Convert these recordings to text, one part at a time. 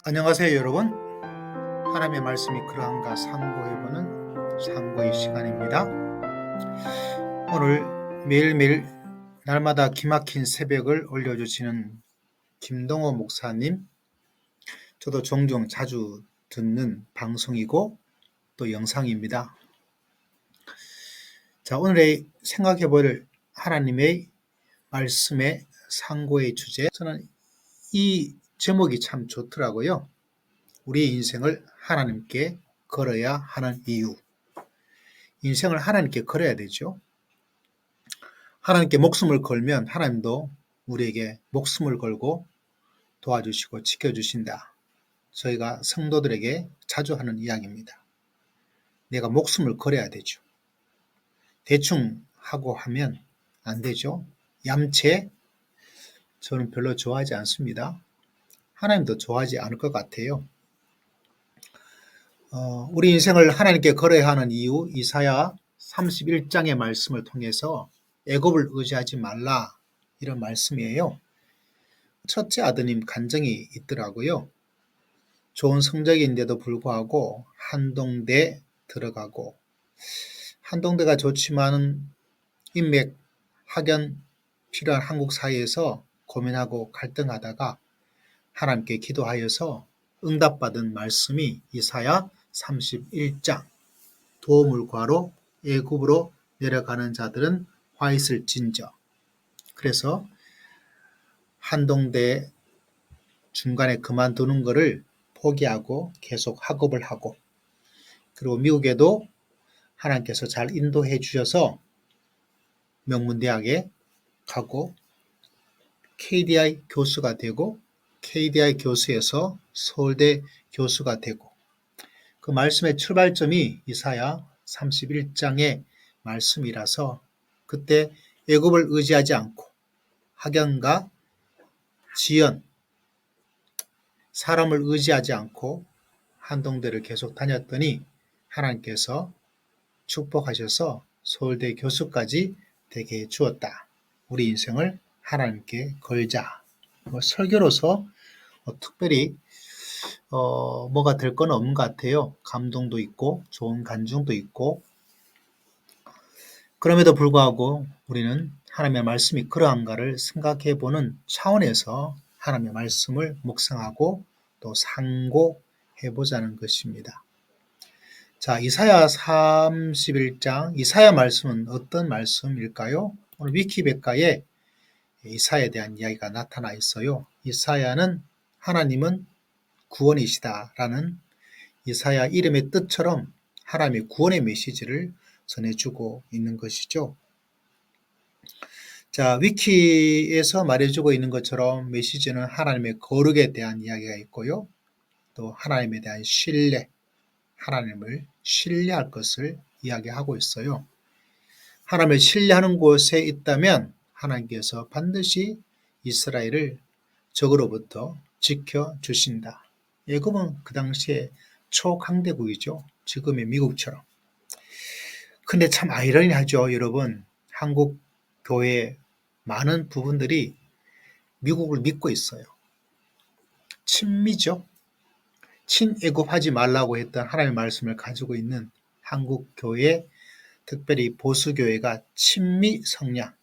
안녕하세요 여러분. 하나님의 말씀이 그러한가 상고해보는 상고의 시간입니다. 오늘 매일매일 날마다 기막힌 새벽을 올려주시는 김동호 목사님, 저도 종종 자주 듣는 방송이고 또 영상입니다. 자, 오늘의 생각해볼 하나님의 말씀의 상고의 주제, 저는 이 제목이 참 좋더라고요. 우리의 인생을 하나님께 걸어야 하는 이유. 인생을 하나님께 걸어야 되죠. 하나님께 목숨을 걸면 하나님도 우리에게 목숨을 걸고 도와주시고 지켜주신다. 저희가 성도들에게 자주 하는 이야기입니다. 내가 목숨을 걸어야 되죠. 대충 하고 하면 안 되죠. 얌체, 저는 별로 좋아하지 않습니다. 하나님도 좋아하지 않을 것 같아요. 우리 인생을 하나님께 걸어야 하는 이유, 이사야 31장의 말씀을 통해서 애굽을 의지하지 말라, 이런 말씀이에요. 첫째 아드님 간증이 있더라고요. 좋은 성적인데도 불구하고 한동대 들어가고, 한동대가 좋지만 인맥, 학연 필요한 한국 사회에서 고민하고 갈등하다가 하나님께 기도하여서 응답받은 말씀이 이사야 31장, 도움을 구하러 애굽으로 내려가는 자들은 화 있을진저. 그래서 한동대 중간에 그만두는 것을 포기하고 계속 학업을 하고, 그리고 미국에도 하나님께서 잘 인도해 주셔서 명문대학에 가고 KDI 교수가 되고, KDI 교수에서 서울대 교수가 되고, 그 말씀의 출발점이 이사야 31장의 말씀이라서 그때 애굽을 의지하지 않고 학연과 지연, 사람을 의지하지 않고 한동대를 계속 다녔더니 하나님께서 축복하셔서 서울대 교수까지 되게 해주었다. 우리 인생을 하나님께 걸자. 설교로서 특별히 뭐가 될 건 없는 것 같아요. 감동도 있고 좋은 간증도 있고, 그럼에도 불구하고 우리는 하나님의 말씀이 그러한가를 생각해 보는 차원에서 하나님의 말씀을 묵상하고 또 상고해 보자는 것입니다. 자, 이사야 31장, 이사야 말씀은 어떤 말씀일까요? 오늘 위키백과에 이사야에 대한 이야기가 나타나 있어요. 이사야는 하나님은 구원이시다라는 이사야 이름의 뜻처럼 하나님의 구원의 메시지를 전해주고 있는 것이죠. 자, 위키에서 말해주고 있는 것처럼 메시지는 하나님의 거룩에 대한 이야기가 있고요. 또 하나님에 대한 신뢰, 하나님을 신뢰할 것을 이야기하고 있어요. 하나님을 신뢰하는 곳에 있다면 하나님께서 반드시 이스라엘을 적으로부터 지켜주신다. 애굽은 그 당시에 초강대국이죠. 지금의 미국처럼. 근데 참 아이러니하죠, 여러분. 한국 교회 많은 부분들이 미국을 믿고 있어요. 친미죠. 친애굽하지 말라고 했던 하나님의 말씀을 가지고 있는 한국 교회, 특별히 보수교회가 친미 성향,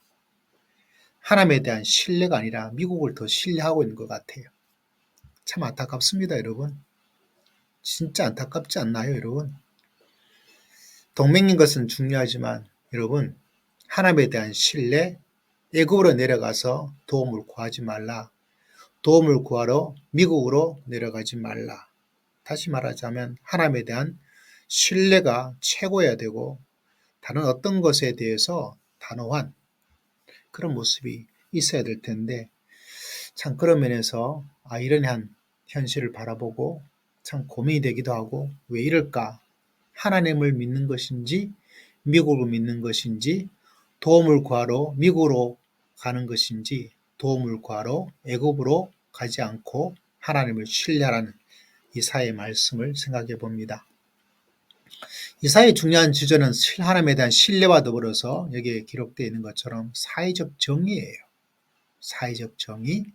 하나님에 대한 신뢰가 아니라 미국을 더 신뢰하고 있는 것 같아요. 참 안타깝습니다, 여러분. 진짜 안타깝지 않나요, 여러분? 동맹인 것은 중요하지만 여러분, 하나님에 대한 신뢰, 애굽으로 내려가서 도움을 구하지 말라. 도움을 구하러 미국으로 내려가지 말라. 다시 말하자면 하나님에 대한 신뢰가 최고여야 되고, 다른 어떤 것에 대해서 단호한 그런 모습이 있어야 될 텐데, 참 그런 면에서 이런 현실을 바라보고 참 고민이 되기도 하고, 왜 이럴까? 하나님을 믿는 것인지 미국을 믿는 것인지, 도움을 구하러 미국으로 가는 것인지, 도움을 구하러 애굽으로 가지 않고 하나님을 신뢰하라는 이사야의 말씀을 생각해 봅니다. 이사야의 중요한 주제는 하나님에 대한 신뢰와 더불어서 여기에 기록되어 있는 것처럼 사회적 정의예요. 사회적 정의.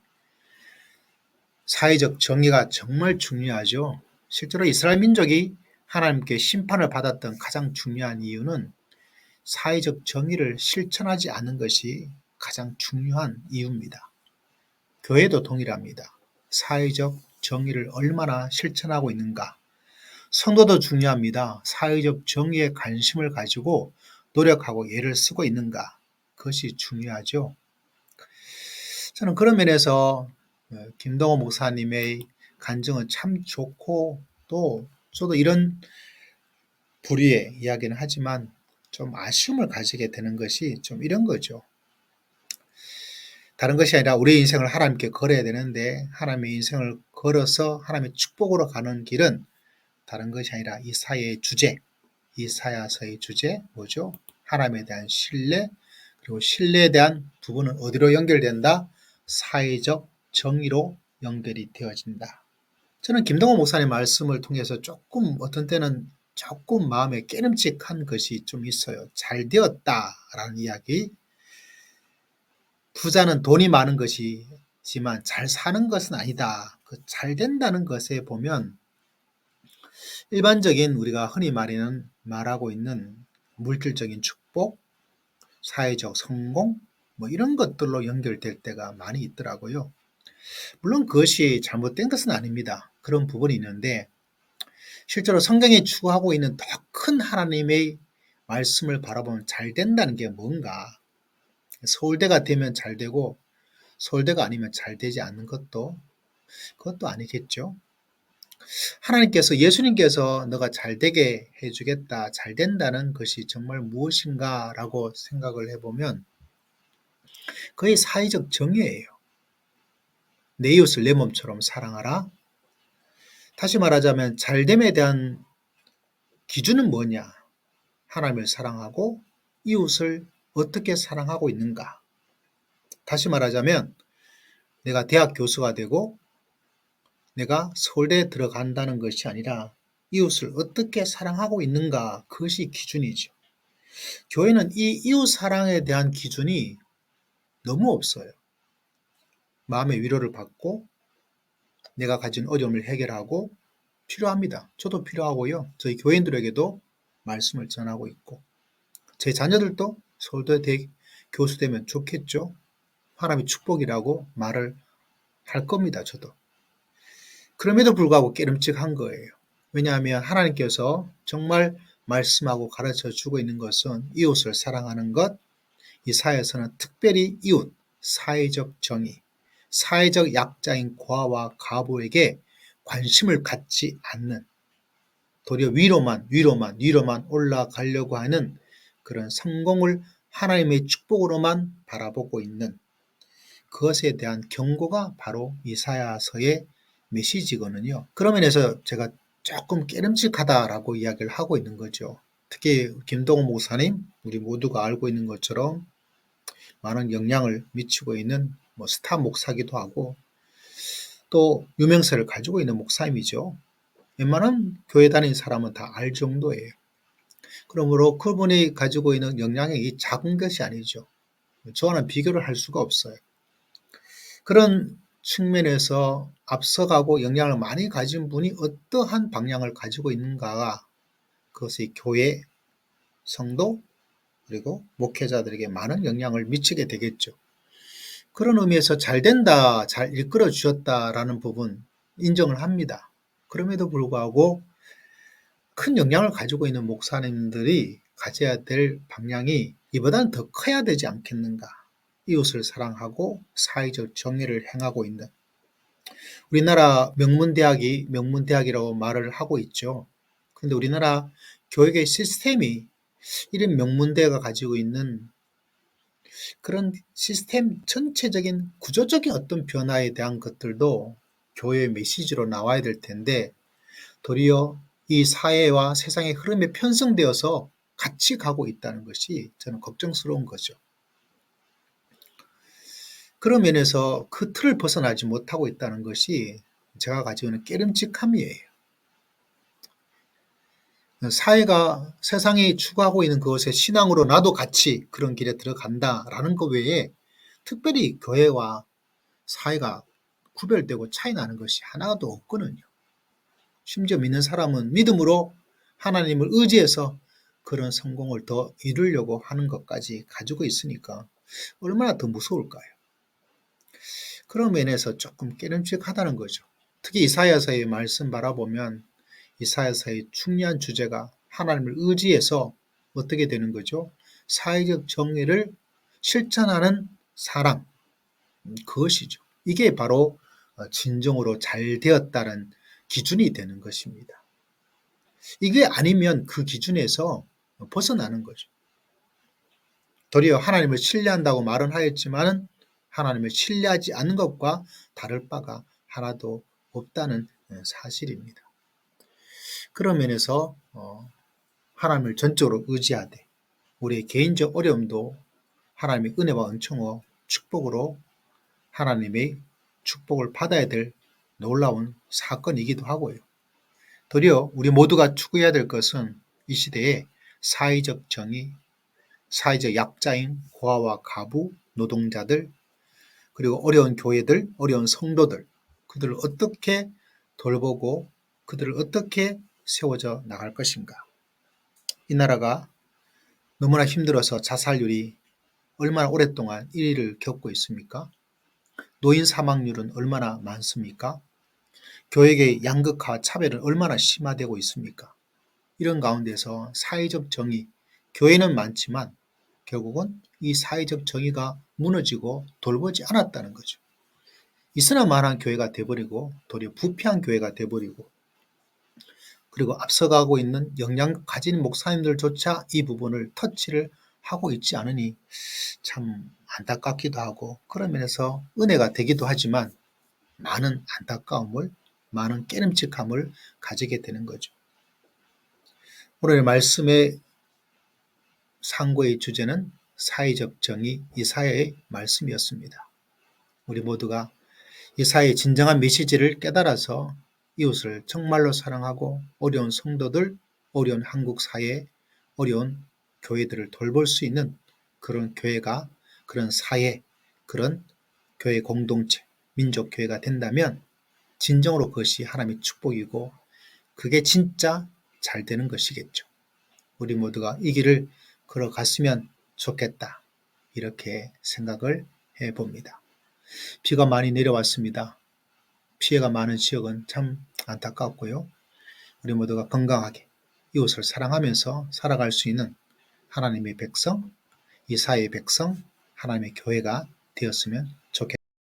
사회적 정의가 정말 중요하죠. 실제로 이스라엘 민족이 하나님께 심판을 받았던 가장 중요한 이유는 사회적 정의를 실천하지 않는 것이 가장 중요한 이유입니다. 교회도 동일합니다. 사회적 정의를 얼마나 실천하고 있는가. 성도도 중요합니다. 사회적 정의에 관심을 가지고 노력하고 애를 쓰고 있는가. 그것이 중요하죠. 저는 그런 면에서 김동호 목사님의 간증은 참 좋고, 또 저도 이런 부류의 이야기는 하지만 좀 아쉬움을 가지게 되는 것이 좀 이런 거죠. 다른 것이 아니라 우리의 인생을 하나님께 걸어야 되는데, 하나님의 인생을 걸어서 하나님의 축복으로 가는 길은 다른 것이 아니라 이사야의 주제, 이사야서의 주제 뭐죠? 하나님에 대한 신뢰, 그리고 신뢰에 대한 부분은 어디로 연결된다? 사회적 정의로 연결이 되어진다. 저는 김동호 목사님 말씀을 통해서 조금 어떤 때는 조금 마음에 깨름직한 것이 좀 있어요. 잘 되었다라는 이야기. 부자는 돈이 많은 것이지만 잘 사는 것은 아니다. 그 잘 된다는 것에 보면 일반적인 우리가 흔히 말하고 있는 물질적인 축복, 사회적 성공, 뭐 이런 것들로 연결될 때가 많이 있더라고요. 물론 그것이 잘못된 것은 아닙니다. 그런 부분이 있는데, 실제로 성경이 추구하고 있는 더 큰 하나님의 말씀을 바라보면 잘 된다는 게 뭔가, 서울대가 되면 잘 되고 서울대가 아니면 잘 되지 않는 그것도 아니겠죠. 하나님께서, 예수님께서 너가 잘 되게 해주겠다, 잘 된다는 것이 정말 무엇인가 라고 생각을 해보면 그의 사회적 정의예요. 내 이웃을 내 몸처럼 사랑하라. 다시 말하자면 잘됨에 대한 기준은 뭐냐? 하나님을 사랑하고 이웃을 어떻게 사랑하고 있는가? 다시 말하자면 내가 대학 교수가 되고 내가 서울대에 들어간다는 것이 아니라 이웃을 어떻게 사랑하고 있는가, 그것이 기준이죠. 교회는 이 이웃 사랑에 대한 기준이 너무 없어요. 마음의 위로를 받고 내가 가진 어려움을 해결하고 필요합니다. 저도 필요하고요. 저희 교인들에게도 말씀을 전하고 있고, 제 자녀들도 서울대 교수 되면 좋겠죠. 하나님의 축복이라고 말을 할 겁니다. 저도. 그럼에도 불구하고 깨름직한 거예요. 왜냐하면 하나님께서 정말 말씀하고 가르쳐 주고 있는 것은 이웃을 사랑하는 것, 이 사회에서는 특별히 이웃, 사회적 정의, 사회적 약자인 고아와 과부에게 관심을 갖지 않는, 도리어 위로만 올라가려고 하는 그런 성공을 하나님의 축복으로만 바라보고 있는 그것에 대한 경고가 바로 이사야서의 메시지거든요. 그런 면에서 제가 조금 깨름직하다라고 이야기를 하고 있는 거죠. 특히 김동호 목사님, 우리 모두가 알고 있는 것처럼 많은 영향을 미치고 있는 스타 목사기도 하고 또 유명세를 가지고 있는 목사님이죠. 웬만한 교회 다니는 사람은 다 알 정도예요. 그러므로 그분이 가지고 있는 영향력이 작은 것이 아니죠. 저와는 비교를 할 수가 없어요. 그런 측면에서 앞서가고 영향을 많이 가진 분이 어떠한 방향을 가지고 있는가가 그것이 교회, 성도, 그리고 목회자들에게 많은 영향을 미치게 되겠죠. 그런 의미에서 잘 된다, 잘 이끌어 주셨다라는 부분 인정을 합니다. 그럼에도 불구하고 큰 영향을 가지고 있는 목사님들이 가져야 될 방향이 이보다는 더 커야 되지 않겠는가. 이웃을 사랑하고 사회적 정의를 행하고 있는, 우리나라 명문대학이라고 말을 하고 있죠. 그런데 우리나라 교육의 시스템이 이런 명문대가 가지고 있는 그런 시스템 전체적인 구조적인 어떤 변화에 대한 것들도 교회의 메시지로 나와야 될 텐데, 도리어 이 사회와 세상의 흐름에 편성되어서 같이 가고 있다는 것이 저는 걱정스러운 거죠. 그런 면에서 그 틀을 벗어나지 못하고 있다는 것이 제가 가지고 있는 깨름직함이에요. 사회가, 세상이 추구하고 있는 그것의 신앙으로 나도 같이 그런 길에 들어간다라는 것 외에 특별히 교회와 사회가 구별되고 차이 나는 것이 하나도 없거든요. 심지어 믿는 사람은 믿음으로 하나님을 의지해서 그런 성공을 더 이루려고 하는 것까지 가지고 있으니까 얼마나 더 무서울까요? 그런 면에서 조금 깨름직하다는 거죠. 특히 이사야서의 말씀 바라보면 이사야서의 중요한 주제가 하나님을 의지해서 어떻게 되는 거죠? 사회적 정의를 실천하는 사람, 그것이죠. 이게 바로 진정으로 잘 되었다는 기준이 되는 것입니다. 이게 아니면 그 기준에서 벗어나는 거죠. 도리어 하나님을 신뢰한다고 말은 하였지만 하나님을 신뢰하지 않는 것과 다를 바가 하나도 없다는 사실입니다. 그런 면에서 하나님을 전적으로 의지하되 우리의 개인적 어려움도 하나님의 은혜와 은총과 축복으로 하나님의 축복을 받아야 될 놀라운 사건이기도 하고요. 도리어 우리 모두가 추구해야 될 것은 이 시대에 사회적 정의, 사회적 약자인 고아와 가부, 노동자들, 그리고 어려운 교회들, 어려운 성도들, 그들을 어떻게 돌보고 그들을 어떻게 세워져 나갈 것인가. 이 나라가 너무나 힘들어서 자살률이 얼마나 오랫동안 1위를 겪고 있습니까? 노인 사망률은 얼마나 많습니까? 교육의 양극화, 차별은 얼마나 심화되고 있습니까? 이런 가운데서 사회적 정의, 교회는 많지만 결국은 이 사회적 정의가 무너지고 돌보지 않았다는 거죠. 있으나 마나한 교회가 돼버리고 도리어 부패한 교회가 돼버리고 그리고 앞서가고 있는 영향력 가진 목사님들조차 이 부분을 터치를 하고 있지 않으니 참 안타깝기도 하고 그런 면에서 은혜가 되기도 하지만 많은 안타까움을, 많은 깨름직함을 가지게 되는 거죠. 오늘 말씀의 상고의 주제는 사회적 정의 이사야의 말씀이었습니다. 우리 모두가 이사야의 진정한 메시지를 깨달아서 이웃을 정말로 사랑하고 어려운 성도들, 어려운 한국 사회, 어려운 교회들을 돌볼 수 있는 그런 교회가, 그런 사회, 그런 교회 공동체, 민족교회가 된다면 진정으로 그것이 하나님의 축복이고 그게 진짜 잘 되는 것이겠죠. 우리 모두가 이 길을 걸어갔으면 좋겠다. 이렇게 생각을 해봅니다. 비가 많이 내려왔습니다. 피해가 많은 지역은 참 안타깝고요. 우리 모두가 건강하게 이웃을 사랑하면서 살아갈 수 있는 하나님의 백성, 이 사회의 백성, 하나님의 교회가 되었으면